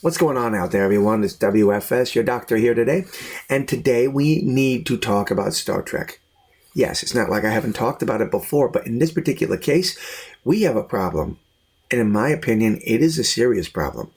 What's going on out there, everyone? It's W.F.S, your doctor here today. And today we need to talk about Star Trek. Yes, it's not like I haven't talked about it before, but in this particular case, we have a problem. And in my opinion, it is a serious problem.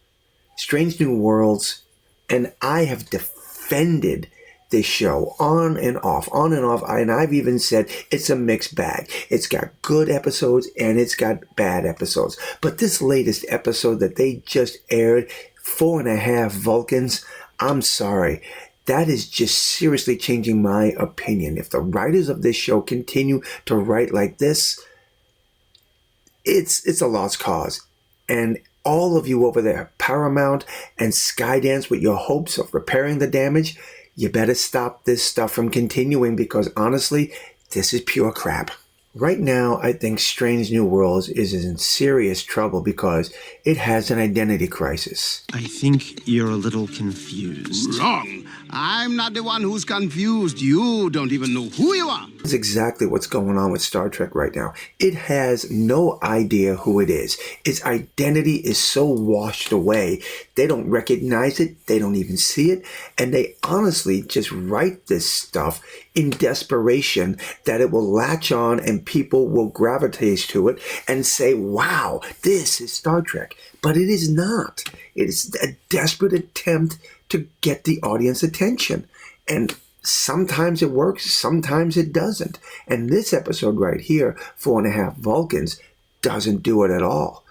Strange New Worlds, and I have defended this show on and off, and I've even said it's a mixed bag. It's got good episodes and it's got bad episodes. But this latest episode that they just aired, 4.5 Vulcans, I'm sorry. That is just seriously changing my opinion. If the writers of this show continue to write like this, it's a lost cause. And all of you over there, Paramount and Skydance, with your hopes of repairing the damage, you better stop this stuff from continuing, because honestly, this is pure crap. Right now, I think Strange New Worlds is in serious trouble because it has an identity crisis. I think you're a little confused. Wrong. I'm not the one who's confused. You don't even know who you are. That's exactly what's going on with Star Trek right now. It has no idea who it is. Its identity is so washed away. They don't recognize it. They don't even see it. And they honestly just write this stuff in desperation that it will latch on and people will gravitate to it and say, wow, this is Star Trek. But it is not. It is a desperate attempt to get the audience attention. And sometimes it works, sometimes it doesn't. And this episode right here, 4.5 Vulcans, doesn't do it at all.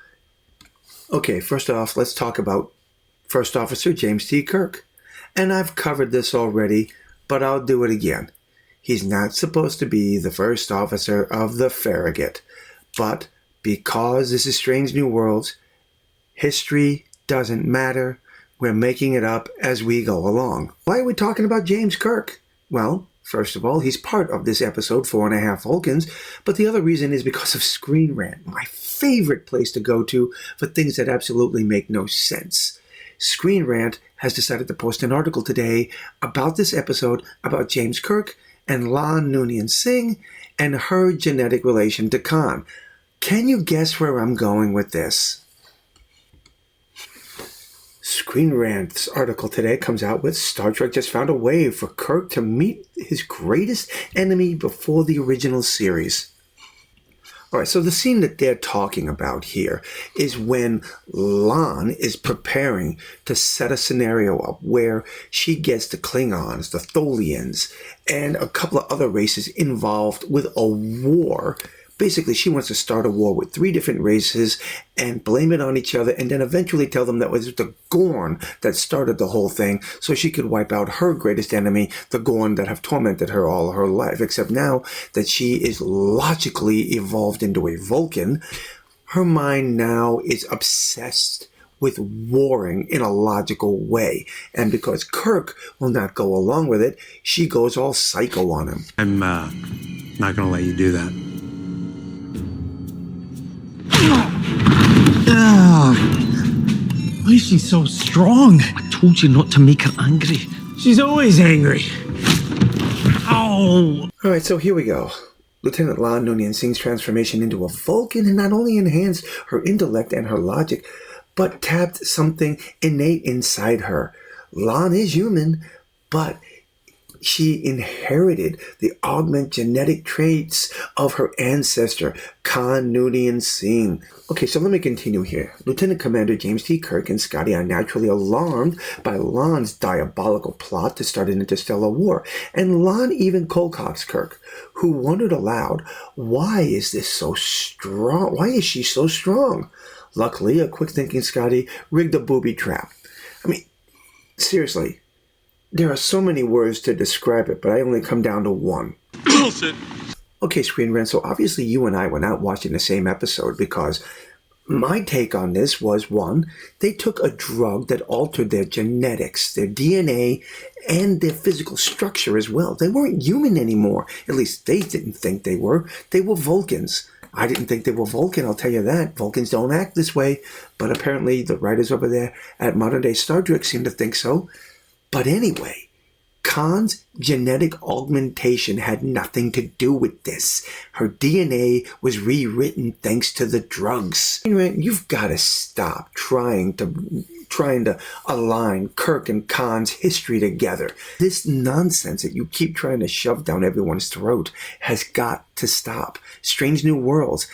Okay, first off, let's talk about First Officer James T. Kirk. And I've covered this already, but I'll do it again. He's not supposed to be the first officer of the Farragut. But because this is Strange New Worlds, history doesn't matter. We're making it up as we go along. Why are we talking about James Kirk? Well, first of all, he's part of this episode, 4.5 Vulcans, but the other reason is because of Screen Rant, my favorite place to go to for things that absolutely make no sense. Screen Rant has decided to post an article today about this episode, about James Kirk and Lan Noonien Singh and her genetic relation to Khan. Can you guess where I'm going with this? Screen Rant's article today comes out with Star Trek just found a way for Kirk to meet his greatest enemy before the original series. All right, so the scene that they're talking about here is when Lan is preparing to set a scenario up where she gets the Klingons, the Tholians, and a couple of other races involved with a war. Basically, she wants to start a war with 3 different races and blame it on each other, and then eventually tell them that it was the Gorn that started the whole thing, so she could wipe out her greatest enemy, the Gorn that have tormented her all her life. Except now that she is logically evolved into a Vulcan, her mind now is obsessed with warring in a logical way. And because Kirk will not go along with it, she goes all psycho on him. I'm not gonna let you do that. Why is she so strong? I told you not to make her angry. She's always angry. Ow! Alright, so here we go. Lieutenant Lan Noonien Singh's transformation into a Vulcan had not only enhanced her intellect and her logic, but tapped something innate inside her. Lan is human, but she inherited the augment genetic traits of her ancestor, Khan Noonien Singh. Okay, so let me continue here. Lieutenant Commander James T. Kirk and Scotty are naturally alarmed by Lan's diabolical plot to start an interstellar war. And Lan even cold-cocks Kirk, who wondered aloud, why is this so strong? Why is she so strong? Luckily, a quick-thinking Scotty rigged a booby trap. I mean, seriously. There are so many words to describe it, but I only come down to one. Bullshit. Okay, Screen Rant, so obviously you and I were not watching the same episode, because my take on this was, one, they took a drug that altered their genetics, their DNA, and their physical structure as well. They weren't human anymore. At least they didn't think they were. They were Vulcans. I didn't think they were Vulcan, I'll tell you that. Vulcans don't act this way, but apparently the writers over there at Modern Day Star Trek seem to think so. But anyway, Khan's genetic augmentation had nothing to do with this. Her DNA was rewritten thanks to the drugs. You've got to stop trying to trying to align Kirk and Khan's history together. This nonsense that you keep trying to shove down everyone's throat has got to stop. Strange New Worlds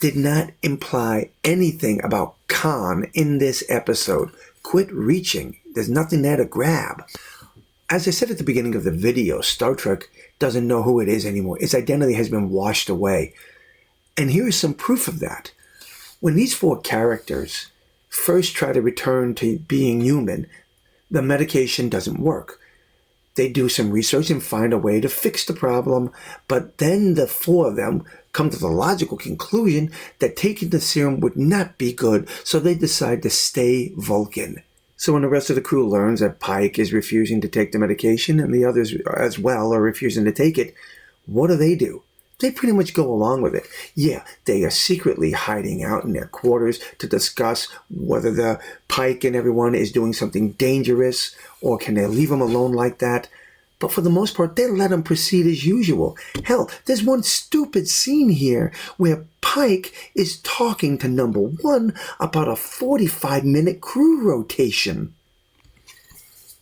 did not imply anything about Khan in this episode. Quit reaching. There's nothing there to grab. As I said at the beginning of the video, Star Trek doesn't know who it is anymore. Its identity has been washed away. And here is some proof of that. When these four characters first try to return to being human, the medication doesn't work. They do some research and find a way to fix the problem, but then the four of them come to the logical conclusion that taking the serum would not be good, so they decide to stay Vulcan. So when the rest of the crew learns that Pike is refusing to take the medication and the others as well are refusing to take it, what do? They pretty much go along with it. Yeah, they are secretly hiding out in their quarters to discuss whether the Pike and everyone is doing something dangerous or can they leave them alone like that. But for the most part, they let them proceed as usual. Hell, there's one stupid scene here where Pike is talking to number one about a 45-minute crew rotation.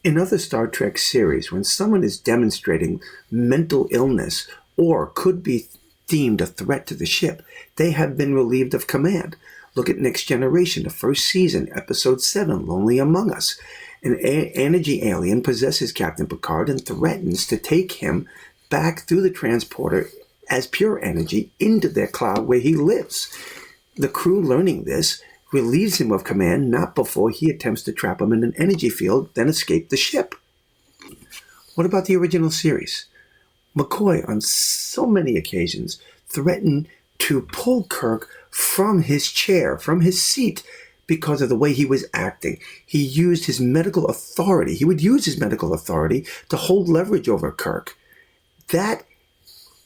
In other Star Trek series, when someone is demonstrating mental illness or could be deemed a threat to the ship, they have been relieved of command. Look at Next Generation, the first season, Episode 7, Lonely Among Us. An energy alien possesses Captain Picard and threatens to take him back through the transporter as pure energy into their cloud where he lives. The crew, learning this, relieves him of command not before he attempts to trap him in an energy field, then escape the ship. What about the original series? McCoy, on so many occasions, threatened to pull Kirk from his chair, from his seat, because of the way he was acting. He used his medical authority. He would use his medical authority to hold leverage over Kirk. That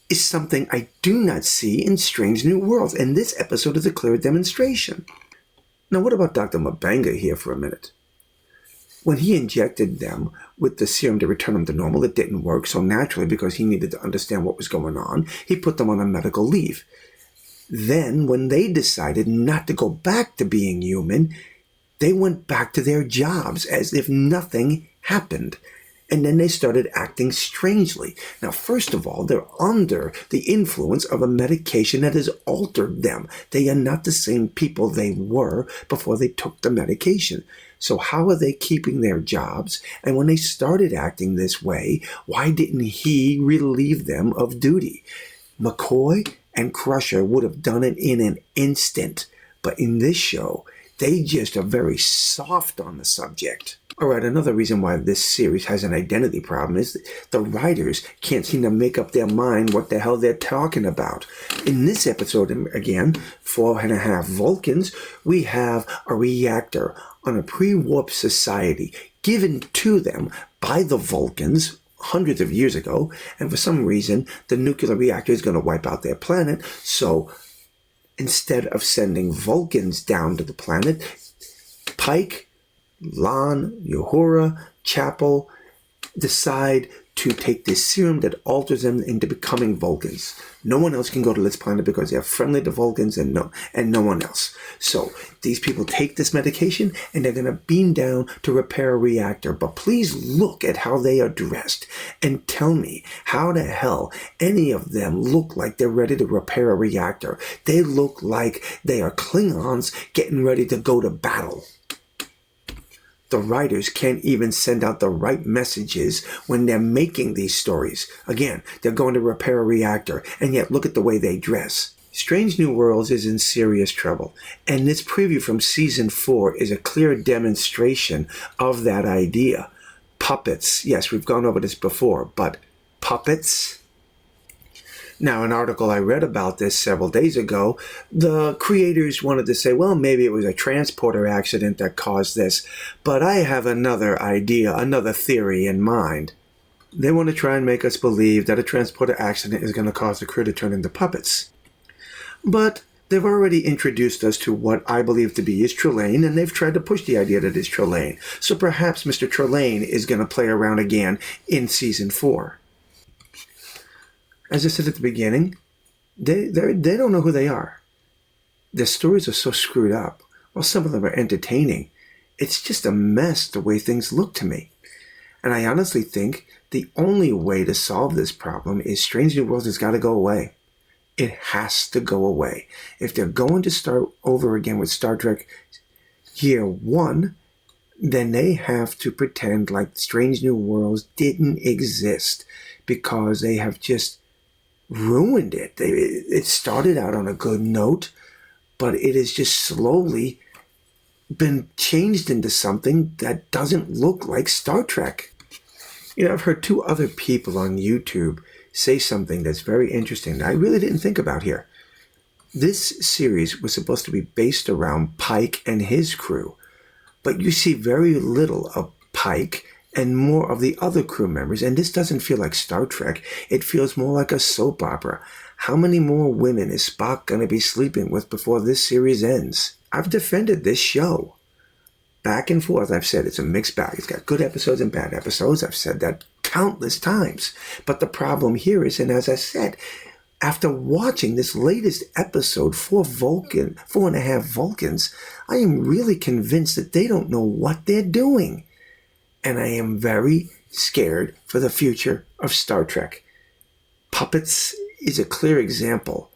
is something I do not see in Strange New Worlds, and this episode is a clear demonstration. Now, what about Dr. Mabanga here for a minute? When he injected them with the serum to return them to normal, it didn't work, so naturally, because he needed to understand what was going on, he put them on a medical leave. Then, when they decided not to go back to being human, they went back to their jobs as if nothing happened. And then they started acting strangely. Now, first of all, they're under the influence of a medication that has altered them. They are not the same people they were before they took the medication. So how are they keeping their jobs? And when they started acting this way, why didn't he relieve them of duty? McCoy and Crusher would have done it in an instant. But in this show, they just are very soft on the subject. All right, another reason why this series has an identity problem is the writers can't seem to make up their mind what the hell they're talking about. In this episode, again, 4.5 Vulcans, we have a reactor on a pre-warp society given to them by the Vulcans hundreds of years ago, and for some reason, the nuclear reactor is going to wipe out their planet, so instead of sending Vulcans down to the planet, Pike, Lon, Uhura, Chapel decide to take this serum that alters them into becoming Vulcans. No one else can go to this planet because they're friendly to Vulcans and no one else. So these people take this medication and they're going to beam down to repair a reactor. But please look at how they are dressed and tell me how the hell any of them look like they're ready to repair a reactor. They look like they are Klingons getting ready to go to battle. The writers can't even send out the right messages when they're making these stories. Again, they're going to repair a reactor, and yet look at the way they dress. Strange New Worlds is in serious trouble, and this preview from Season 4 is a clear demonstration of that idea. Puppets. Yes, we've gone over this before, but puppets? Now, an article I read about this several days ago, the creators wanted to say, well, maybe it was a transporter accident that caused this, but I have another idea, another theory in mind. They want to try and make us believe that a transporter accident is going to cause the crew to turn into puppets. But they've already introduced us to what I believe to be is Trelane, and they've tried to push the idea that it's Trelane. So perhaps Mr. Trelane is going to play around again in Season 4. As I said at the beginning, they don't know who they are. Their stories are so screwed up. Well, some of them are entertaining. It's just a mess the way things look to me. And I honestly think the only way to solve this problem is Strange New Worlds has got to go away. It has to go away. If they're going to start over again with Star Trek Year 1, then they have to pretend like Strange New Worlds didn't exist, because they have just ruined it. It started out on a good note, but it has just slowly been changed into something that doesn't look like Star Trek. I've heard 2 other people on YouTube say something that's very interesting that I really didn't think about here. This series was supposed to be based around Pike and his crew, but you see very little of Pike and more of the other crew members, and this doesn't feel like Star Trek. It feels more like a soap opera. How many more women is Spock going to be sleeping with before this series ends? I've defended this show. Back and forth, I've said it's a mixed bag. It's got good episodes and bad episodes. I've said that countless times. But the problem here is, and as I said, after watching this latest episode, 4.5 Vulcans, I am really convinced that they don't know what they're doing. And I am very scared for the future of Star Trek. Puppets is a clear example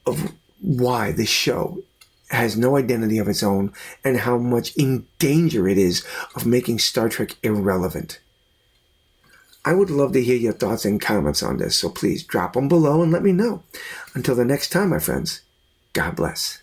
of why this show has no identity of its own and how much in danger it is of making Star Trek irrelevant. I would love to hear your thoughts and comments on this, so please drop them below and let me know. Until the next time, my friends, God bless.